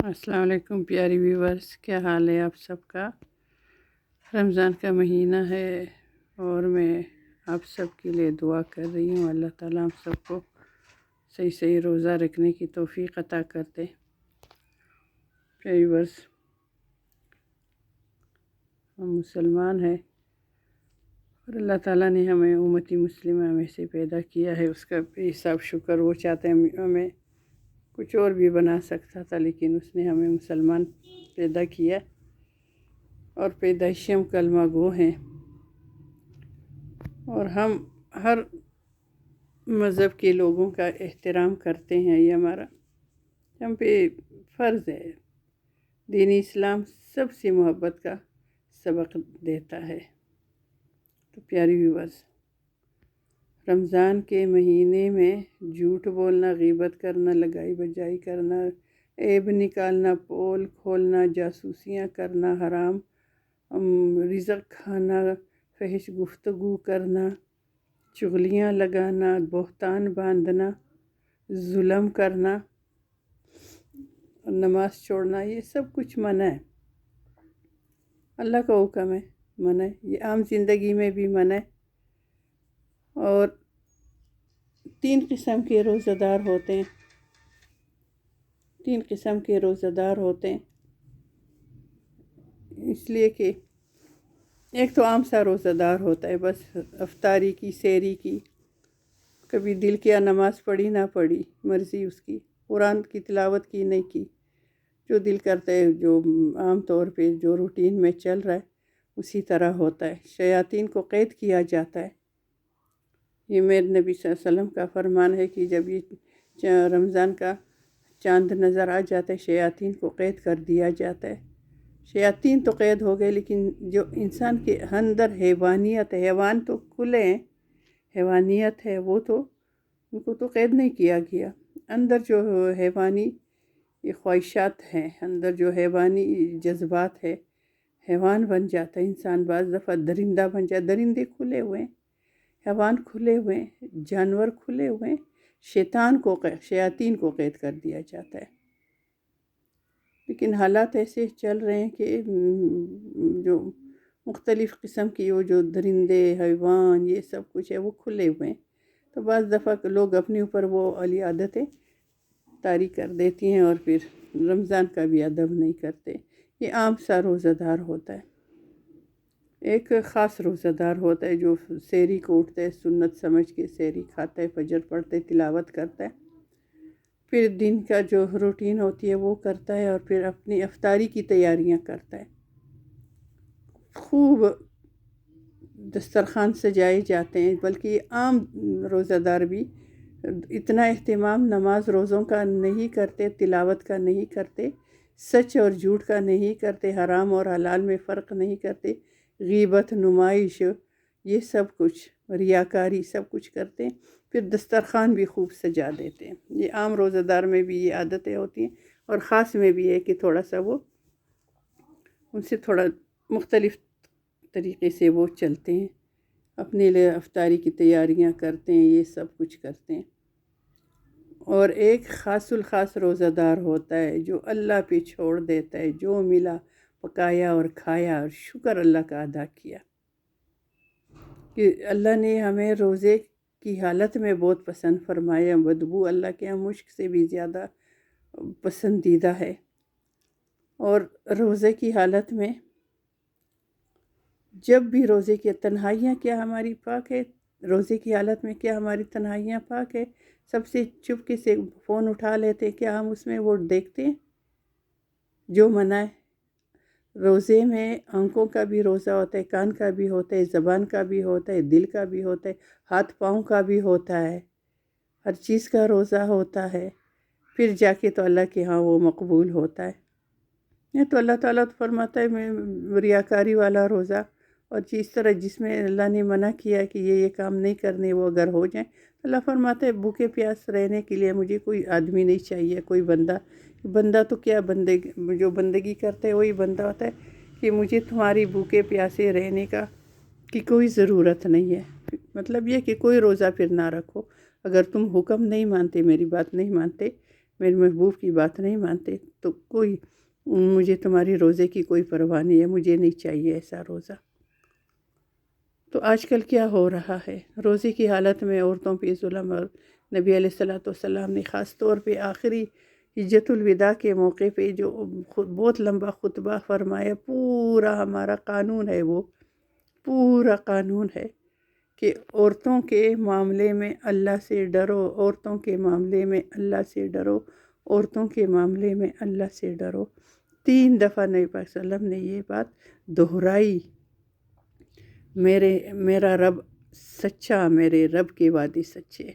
السلام علیکم پیاری ویورس، کیا حال ہے آپ سب کا؟ رمضان کا مہینہ ہے اور میں آپ سب کے لیے دعا کر رہی ہوں۔ اللہ تعالیٰ ہم سب کو صحیح روزہ رکھنے کی توفیق عطا کرتے۔ پیاری ویورس، ہم مسلمان ہیں اور اللہ تعالیٰ نے ہمیں امتی مسلمہ میں سے پیدا کیا ہے، اس کا بے حساب شکر۔ وہ چاہتے ہیں ہمیں کچھ اور بھی بنا سکتا تھا، لیکن اس نے ہمیں مسلمان پیدا کیا اور پیدائشی ہم کلمہ گو ہیں، اور ہم ہر مذہب کے لوگوں کا احترام کرتے ہیں۔ یہ ہمارا ہم پہ فرض ہے۔ دین اسلام سب سے محبت کا سبق دیتا ہے۔ تو پیاری ویورس، رمضان کے مہینے میں جھوٹ بولنا، غیبت کرنا، لگائی بجائی کرنا، عیب نکالنا، پول کھولنا، جاسوسیاں کرنا، حرام رزق کھانا، فحش گفتگو کرنا، چغلیاں لگانا، بہتان باندھنا، ظلم کرنا اور نماز چھوڑنا، یہ سب کچھ منع ہے۔ اللہ کا حکم ہے، منع ہے۔ یہ عام زندگی میں بھی منع ہے۔ اور 3 قسم کے روزہ دار ہوتے ہیں۔ 3 قسم کے روزہ دار ہوتے ہیں، اس لیے کہ ایک تو عام سا روزہ دار ہوتا ہے، بس افطاری کی، سحری کی، کبھی دل کیا نماز پڑھی نہ پڑھی، مرضی اس کی، قرآن کی تلاوت کی نہیں کی، جو دل کرتا ہے، جو عام طور پہ جو روٹین میں چل رہا ہے اسی طرح ہوتا ہے۔ شیاطین کو قید کیا جاتا ہے۔ یہ میرے نبی صلی اللہ علیہ وسلم کا فرمان ہے کہ جب یہ رمضان کا چاند نظر آ جاتا ہے، شیاطین کو قید کر دیا جاتا ہے۔ شیاطین تو قید ہو گئے، لیکن جو انسان کے اندر حیوانیت ہے، حیوان تو کھلے ہیں، حیوانیت ہے، وہ تو ان کو تو قید نہیں کیا گیا۔ اندر جو حیوانی یہ خواہشات ہیں، اندر جو حیوانی جذبات ہے، حیوان بن جاتا ہے انسان، بعض دفعہ درندہ بن جاتا ہے۔ درندے کھلے ہوئے ہیں، حیوان کھلے ہوئے ہیں، جانور کھلے ہوئے ہیں، شیاطین کو قید کر دیا جاتا ہے۔ لیکن حالات ایسے چل رہے ہیں کہ جو مختلف قسم کی وہ جو درندے، حیوان، یہ سب کچھ ہے، وہ کھلے ہوئے ہیں۔ تو بعض دفعہ لوگ اپنے اوپر وہ علی عادتیں طاری کر دیتی ہیں اور پھر رمضان کا بھی ادب نہیں کرتے۔ یہ عام سا روزہ دار ہوتا ہے۔ ایک خاص روزہ دار ہوتا ہے جو سحری کو اٹھتا ہے، سنت سمجھ کے سحری کھاتا ہے، فجر پڑھتا ہے، تلاوت کرتا ہے، پھر دن کا جو روٹین ہوتی ہے وہ کرتا ہے، اور پھر اپنی افطاری کی تیاریاں کرتا ہے۔ خوب دسترخوان سجائے جاتے ہیں، بلکہ عام روزہ دار بھی اتنا اہتمام نماز روزوں کا نہیں کرتے، تلاوت کا نہیں کرتے، سچ اور جھوٹ کا نہیں کرتے، حرام اور حلال میں فرق نہیں کرتے، غیبت، نمائش، یہ سب کچھ، ریاکاری، سب کچھ کرتے ہیں۔ پھر دسترخوان بھی خوب سجا دیتے ہیں۔ یہ عام روزہ دار میں بھی یہ عادتیں ہوتی ہیں، اور خاص میں بھی ہے کہ تھوڑا سا وہ ان سے تھوڑا مختلف طریقے سے وہ چلتے ہیں، اپنے لیے افطاری کی تیاریاں کرتے ہیں، یہ سب کچھ کرتے ہیں۔ اور ایک خاص الخاص روزہ دار ہوتا ہے جو اللہ پہ چھوڑ دیتا ہے، جو ملا پکایا اور کھایا اور شکر اللہ کا ادا کیا، کہ اللہ نے ہمیں روزے کی حالت میں بہت پسند فرمایا۔ بدبو اللہ کے یہاں مشک سے بھی زیادہ پسندیدہ ہے۔ اور روزے کی حالت میں جب بھی روزے کی تنہائیاں کیا ہماری پاک ہے، روزے کی حالت میں کیا ہماری تنہائیاں پاک ہے؟ سب سے چپکے سے فون اٹھا لیتے، کیا ہم اس میں وہ دیکھتے ہیں جو منع ہے؟ روزے میں آنکھوں کا بھی روزہ ہوتا ہے، کان کا بھی ہوتا ہے، زبان کا بھی ہوتا ہے، دل کا بھی ہوتا ہے، ہاتھ پاؤں کا بھی ہوتا ہے، ہر چیز کا روزہ ہوتا ہے۔ پھر جا کے تو اللہ کے ہاں وہ مقبول ہوتا ہے۔ یہ تو اللہ تعالیٰ تو فرماتا ہے میں ریاکاری والا روزہ، اور جس طرح جس میں اللہ نے منع کیا کہ یہ کام نہیں کرنے، وہ اگر ہو جائیں، اللہ فرماتا ہے بھوکے پیاس رہنے کے لیے مجھے کوئی آدمی نہیں چاہیے، کوئی بندہ تو کیا، جو بندگی کرتا ہے وہی بندہ ہوتا ہے، کہ مجھے تمہاری بھوکے پیاسے رہنے کی کوئی ضرورت نہیں ہے۔ مطلب یہ کہ کوئی روزہ پھر نہ رکھو، اگر تم حکم نہیں مانتے، میری بات نہیں مانتے، میرے محبوب کی بات نہیں مانتے تو مجھے تمہاری روزے کی کوئی پرواہ نہیں ہے، مجھے نہیں چاہیے ایسا روزہ۔ تو آج کل کیا ہو رہا ہے، روزے کی حالت میں عورتوں پہ ظلم، اور نبی علیہ السلام نے خاص طور پہ آخری حجۃ الوداع کے موقع پہ جو بہت لمبا خطبہ فرمایا، پورا ہمارا قانون ہے، وہ پورا قانون ہے کہ عورتوں کے معاملے میں اللہ سے ڈرو، عورتوں کے معاملے میں اللہ سے ڈرو، عورتوں کے معاملے میں اللہ سے ڈرو۔ 3 دفعہ نبی پاک صلی اللہ علیہ وسلم نے یہ بات دہرائی۔ میرا رب سچا، میرے رب کے وعدے سچے،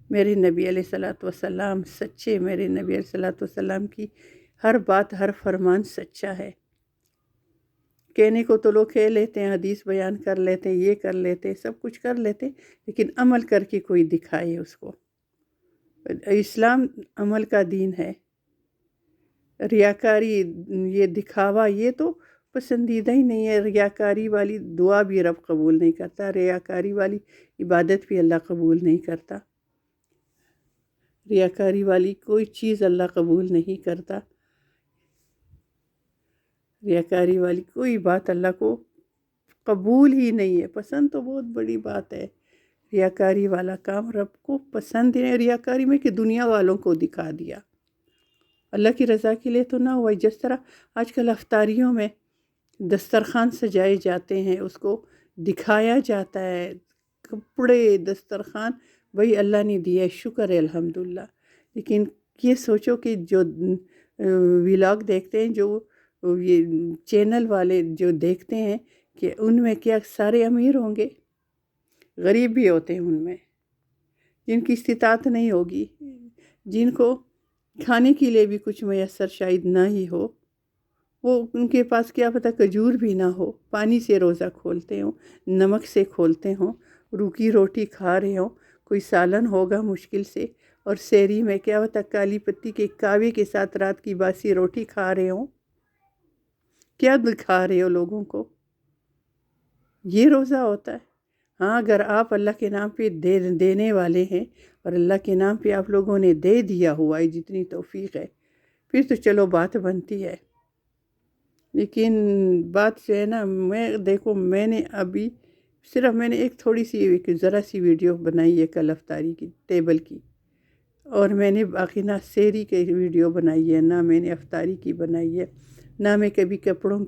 میرے نبی علیہ السلام سچے، میرے نبی علیہ السلام کی ہر بات، ہر فرمان سچا ہے۔ کہنے کو تو لوگ کہہ لیتے ہیں، حدیث بیان کر لیتے ہیں، یہ کر لیتے ہیں، سب کچھ کر لیتے ہیں، لیکن عمل کر کے کوئی دکھائے اس کو۔ اسلام عمل کا دین ہے۔ ریاکاری، یہ دکھاوا، یہ تو پسندیدہ ہی نہیں ہے۔ ریاکاری والی دعا بھی رب قبول نہیں کرتا، ریاکاری والی عبادت بھی اللہ قبول نہیں کرتا، ریاکاری والی کوئی چیز اللہ قبول نہیں کرتا، ریاکاری والی کوئی بات اللہ کو قبول ہی نہیں ہے۔ پسند تو بہت بڑی بات ہے، ریاکاری والا کام رب کو پسند ہی نہیں۔ ریاکاری میں کہ دنیا والوں کو دکھا دیا، اللہ کی رضا کے لیے تو نہ ہوا۔ جس طرح آج کل افطاریوں میں دسترخوان سجائے جاتے ہیں، اس کو دکھایا جاتا ہے، کپڑے، دسترخوان، وہی اللہ نے دیا ہے، شکر ہے الحمدللہ۔ لیکن یہ سوچو کہ جو ولاگ دیکھتے ہیں، جو یہ چینل والے جو دیکھتے ہیں، کہ ان میں کیا سارے امیر ہوں گے؟ غریب بھی ہوتے ہیں ان میں، جن کی استطاعت نہیں ہوگی، جن کو کھانے کے لیے بھی کچھ میسر شاید نہ ہی ہو، وہ ان کے پاس کیا پتہ کھجور بھی نہ ہو، پانی سے روزہ کھولتے ہوں، نمک سے کھولتے ہوں، روکی روٹی کھا رہے ہوں، کوئی سالن ہوگا مشکل سے، اور سحری میں کیا پتہ کالی پتی کے کاوے کے ساتھ رات کی باسی روٹی کھا رہے ہوں۔ کیا دکھا رہے ہو لوگوں کو؟ یہ روزہ ہوتا ہے؟ ہاں، اگر آپ اللہ کے نام پہ دینے والے ہیں، اور اللہ کے نام پہ آپ لوگوں نے دے دیا ہوا ہے، جتنی توفیق ہے، پھر تو چلو بات بنتی ہے۔ لیکن بات جو ہے نا، دیکھو میں نے ابھی صرف میں نے ایک تھوڑی سی ذرا سی ویڈیو بنائی ہے کل افطاری کی ٹیبل کی، اور میں نے باقی نہ سحری کی ویڈیو بنائی ہے، نہ میں نے افطاری کی بنائی ہے، نہ میں کبھی کپڑوں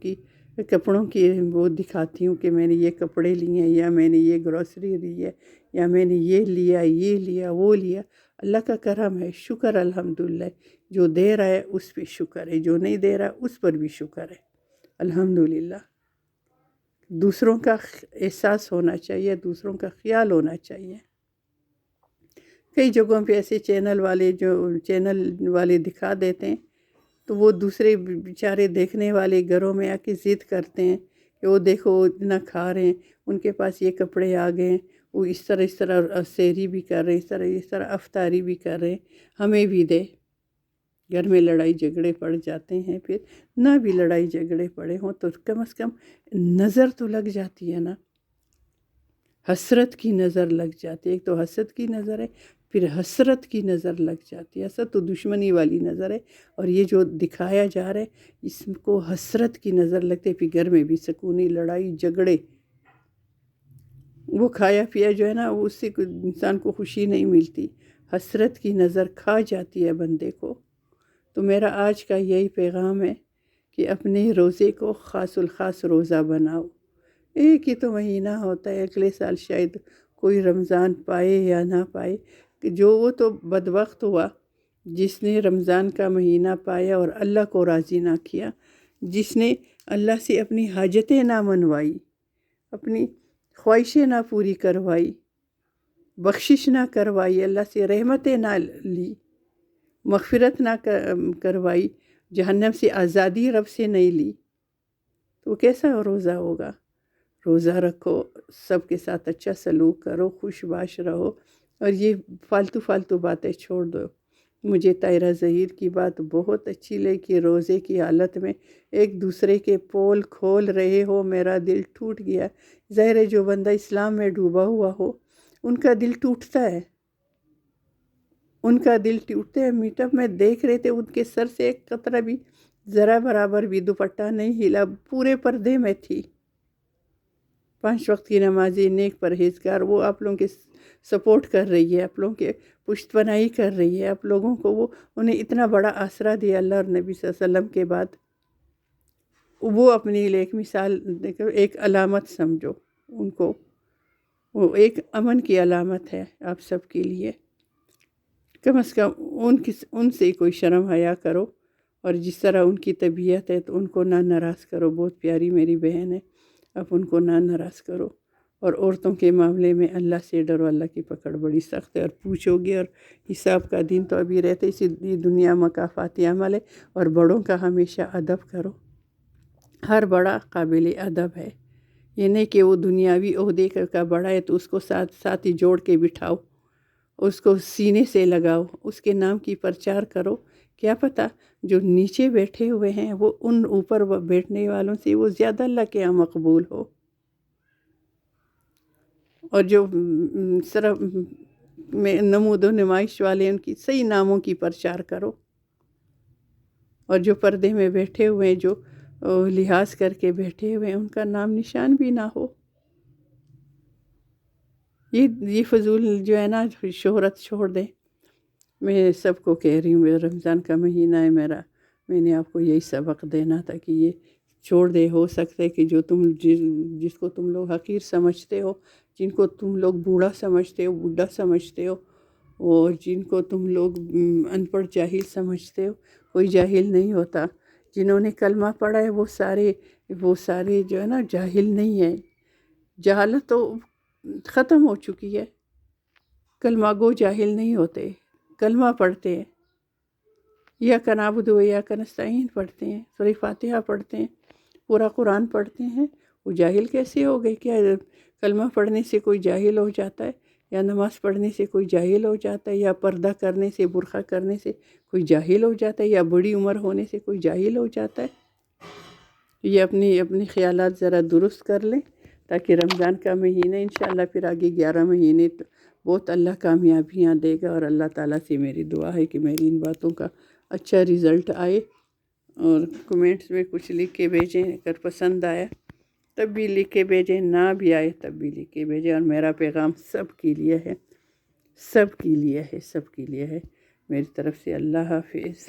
کی وہ دکھاتی ہوں کہ میں نے یہ کپڑے لیے ہیں، یا میں نے یہ گروسری لی ہے، یا میں نے یہ لیا وہ لیا۔ اللہ کا کرم ہے، شکر الحمدللہ۔ جو دے رہا ہے اس پہ شکر ہے، جو نہیں دے رہا اس پر بھی شکر ہے الحمدللہ۔ دوسروں کا احساس ہونا چاہیے، دوسروں کا خیال ہونا چاہیے۔ کئی جگہوں پہ ایسے چینل والے دکھا دیتے ہیں، تو وہ دوسرے بیچارے دیکھنے والے گھروں میں آ کے ضد کرتے ہیں کہ وہ دیکھو وہ اتنا کھا رہے ہیں، ان کے پاس یہ کپڑے آ گئے ہیں، وہ اس طرح سحری بھی کر رہے ہیں، اس طرح افطاری بھی کر رہے ہیں، ہمیں بھی دے۔ گھر میں لڑائی جھگڑے پڑ جاتے ہیں، پھر نہ بھی لڑائی جھگڑے پڑے ہوں تو کم از کم نظر تو لگ جاتی ہے نا، حسرت کی نظر لگ جاتی ہے۔ ایک تو حسد کی نظر ہے، پھر حسرت کی نظر لگ جاتی ہے۔ حسد تو دشمنی والی نظر ہے، اور یہ جو دکھایا جا رہا ہے اس کو حسرت کی نظر لگتے، پھر گھر میں بھی سکونی، لڑائی جھگڑے، وہ کھایا پیا جو ہے نا، اس سے انسان کو خوشی نہیں ملتی، حسرت کی نظر کھا جاتی ہے بندے کو۔ تو میرا آج کا یہی پیغام ہے کہ اپنے روزے کو خاص الخاص روزہ بناؤ۔ ایک ہی تو مہینہ ہوتا ہے، اگلے سال شاید کوئی رمضان پائے یا نہ پائے، جو وہ تو بدبخت ہوا جس نے رمضان کا مہینہ پایا اور اللہ کو راضی نہ کیا، جس نے اللہ سے اپنی حاجتیں نہ منوائی، اپنی خواہشیں نہ پوری کروائی، بخشش نہ کروائی، اللہ سے رحمتیں نہ لی، مغفرت نہ کروائی، جہنم سے آزادی رب سے نہیں لی، تو کیسا روزہ ہوگا؟ روزہ رکھو، سب کے ساتھ اچھا سلوک کرو، خوش باش رہو، اور یہ فالتو باتیں چھوڑ دو۔ مجھے طاہرہ ظہیر کی بات بہت اچھی لگی کہ روزے کی حالت میں ایک دوسرے کے پول کھول رہے ہو، میرا دل ٹوٹ گیا۔ ظاہر ہے جو بندہ اسلام میں ڈوبا ہوا ہو ان کا دل ٹوٹتا ہے، ان کا دل ٹوٹتے میٹ اپ میں دیکھ رہے تھے، ان کے سر سے ایک قطرہ بھی، ذرا برابر بھی دوپٹہ نہیں ہلا، پورے پردے میں تھی. 5 وقت کی نمازی، نیک پرہیزگار، وہ آپ لوگوں کے سپورٹ کر رہی ہے، آپ لوگوں کے پشت پناہی کر رہی ہے، آپ لوگوں کو وہ انہیں اتنا بڑا آسرا دیا اللہ اور نبی صلی اللہ علیہ وسلم کے بعد. وہ اپنی لیے ایک مثال دیکھو، ایک علامت سمجھو ان کو، وہ ایک امن کی علامت ہے آپ سب کے لیے. کم از کم ان سے کوئی شرم حیا کرو، اور جس طرح ان کی طبیعت ہے تو ان کو نہ ناراض کرو. بہت پیاری میری بہن ہے، اب ان کو نہ ناراض کرو. اور عورتوں کے معاملے میں اللہ سے ڈرو، اللہ کی پکڑ بڑی سخت ہے، اور پوچھو گے، اور حساب کا دن تو ابھی رہتے، اسی دنیا مکافاتی عمل ہے. اور بڑوں کا ہمیشہ ادب کرو، ہر بڑا قابل ادب ہے. یہ نہیں کہ وہ دنیاوی عہدے کا بڑا ہے تو اس کو ساتھ ہی جوڑ کے بٹھاؤ، اس کو سینے سے لگاؤ، اس کے نام کی پرچار کرو. کیا پتہ جو نیچے بیٹھے ہوئے ہیں وہ ان اوپر بیٹھنے والوں سے وہ زیادہ اللہ کے یہاں مقبول ہو. اور جو صرف میں نمود و نمائش والے، ان کی صحیح ناموں کی پرچار کرو. اور جو پردے میں بیٹھے ہوئے ہیں، جو لحاظ کر کے بیٹھے ہوئے ہیں، ان کا نام نشان بھی نہ ہو. یہ فضول جو ہے نا، شہرت چھوڑ دیں. میں سب کو کہہ رہی ہوں، رمضان کا مہینہ ہے میرا، میں نے آپ کو یہی سبق دینا تھا کہ یہ چھوڑ دے. ہو سکتا ہے کہ جو جس کو تم لوگ حقیر سمجھتے ہو، جن کو تم لوگ بوڑھا سمجھتے ہو، بوڑھا سمجھتے ہو، اور جن کو تم لوگ ان پڑھ جاہل سمجھتے ہو، کوئی جاہل نہیں ہوتا. جنہوں نے کلمہ پڑھا ہے وہ سارے جو ہے نا جاہل نہیں ہیں. جہالت تو ختم ہو چکی ہے. کلمہ گو جاہل نہیں ہوتے، کلمہ پڑھتے ہیں. یا نعبد و ایاک نستعین پڑھتے ہیں، سورہ فاتحہ پڑھتے ہیں، پورا قرآن پڑھتے ہیں. وہ جاہل کیسے ہو گئے؟ کیا کلمہ پڑھنے سے کوئی جاہل ہو جاتا ہے؟ یا نماز پڑھنے سے کوئی جاہل ہو جاتا ہے؟ یا پردہ کرنے سے، برقع کرنے سے کوئی جاہل ہو جاتا ہے؟ یا بڑی عمر ہونے سے کوئی جاہل ہو جاتا ہے؟ یہ اپنی خیالات ذرا درست کر لیں، تاکہ رمضان کا مہینہ انشاءاللہ پھر آگے 11 مہینے بہت اللہ کامیابیاں دے گا. اور اللہ تعالیٰ سے میری دعا ہے کہ میری ان باتوں کا اچھا رزلٹ آئے. اور کمنٹس میں کچھ لکھ کے بھیجیں، اگر پسند آیا تب بھی لکھ کے بھیجیں، نہ بھی آئے تب بھی لکھ کے بھیجیں. اور میرا پیغام سب کے لیے ہے، سب کے لیے ہے، سب کے لیے ہے. میری طرف سے اللہ حافظ.